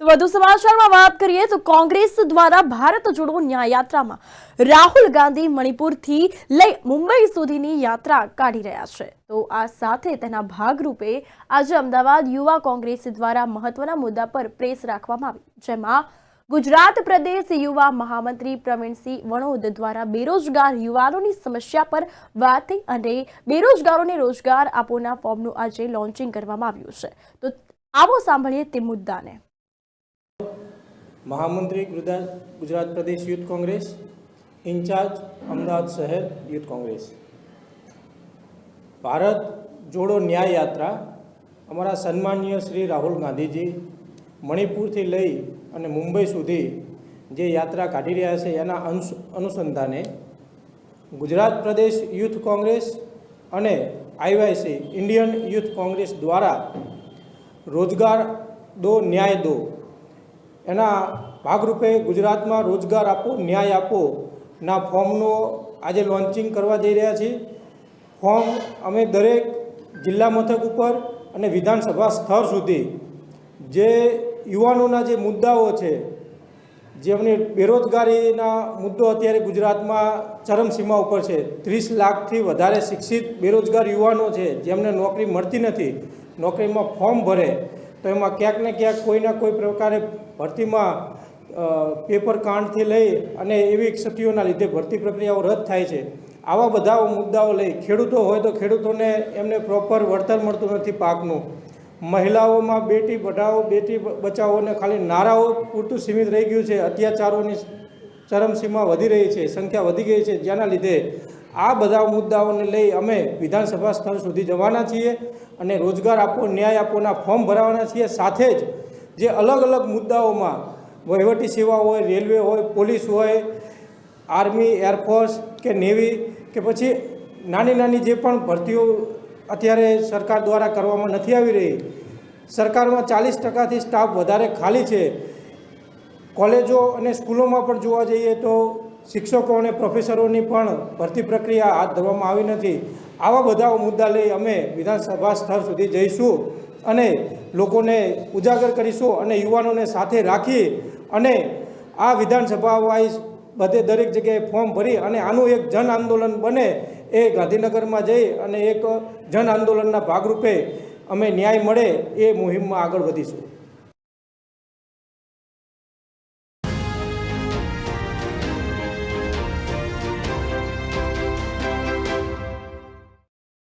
તો વધુ સમાચારમાં વાત કરીએ તો કોંગ્રેસ દ્વારા ભારત જોડો ન્યાય યાત્રામાં રાહુલ ગાંધી મણિપુરથી લઈ મુંબઈ સુધીની યાત્રા કાઢી રહ્યા છે। તો આ સાથે તેના ભાગરૂપે આજે અમદાવાદ યુવા કોંગ્રેસ દ્વારા મહત્વના મુદ્દા પર પ્રેસ રાખવામાં આવી, જેમાં ગુજરાત પ્રદેશ યુવા મહામંત્રી પ્રવીણસિંહ વણોદ દ્વારા બેરોજગાર યુવાનોની સમસ્યા પર વાત થઈ અને બેરોજગારોને રોજગાર આપોના ફોર્મનું આજે લોન્ચિંગ કરવામાં આવ્યું છે। તો આવો સાંભળીએ તે મુદ્દાને। महामंत्री गुजरात प्रदेश यूथ कांग्रेस इंचार्ज अमदावाद शहर यूथ कांग्रेस भारत जोड़ो न्याय यात्रा अमरा सन्मान्य श्री राहुल गांधी जी मणिपुर थी लई अने मुंबई सुधी जे यात्रा काढ़ी रह्या छे एना अनुसंधाने गुजरात प्रदेश यूथ कांग्रेस अने IYC इंडियन यूथ कांग्रेस द्वारा रोजगार दो न्याय दो एना भागरूपे गुजरात में रोजगार आपो न्याय आपो ना फॉर्मनो आज लॉन्चिंग करवा जई रह्या छीए। फॉर्म अमे दरेक जिल्ला मथक पर अने विधानसभा स्तर सुधी जे युवानोना जे मुद्दाओ छे, जेमनी बेरोजगारीना मुद्दो अत्यारे गुजरात में चरमसीमा पर छे। 30 लाख थी वधारे शिक्षित बेरोजगार युवानो छे जेमने नौकरी मळती नथी। नौकरी में फॉर्म भरे तो एमां क्यांक ने क्यांक कोईना कोई प्रकारे भर्ती में पेपर कांड थी लई अने एवी क्षतिओना लीधे भर्ती प्रक्रियाओ रद्द थाय छे। आवा बधा मुद्दाओ लई खेडूतो होय तो खेडूतोने एमने प्रोपर वळतर मळतुं नथी पाकनुं। महिलाओं में बेटी बढ़ाओ बेटी बचाओ ने खाली नाराओ पूरतुं सीमित रही गयुं छे। अत्याचारोनी चरमसीमा वधी रही है, संख्या वधी गई है, जेना लीधे आ बधा मुद्दाओने लई अमे विधानसभा स्तर सुधी जवाना छीए अने रोजगार आपो न्याय आपोना फॉर्म भरावाना छीए। साथे ज जे अलग अलग मुद्दाओं में वहीवटी सेवा होय, रेलवे होय, पोलीस होय, आर्मी, एरफोर्स के नेवी के पछी नानी नानी जे पण भर्तीओ अत्यारे सरकार द्वारा करवामां नथी आवी रही। सरकार में 40% थी स्टाफ वधारे खाली है। कॉलेजों और स्कूलों में पण जोवा जईए तो शिक्षकों और प्रोफेसरों की भर्ती प्रक्रिया हाथ धरवामां आवी नथी। आवा बधा मुद्दा लई अमे विधानसभा स्तर सुधी जईशुं अने लोकोने उजागर करीशुं अने युवानोने साथे राखी अने आ विधानसभा वाइज बधे दरेक जगह फॉर्म भरी अने आनुं एक जन आंदोलन बने ए गांधीनगर में जई अने एक जन आंदोलनना भागरूपे अमे न्याय मळे ए मुहिम में आगळ वधीशुं।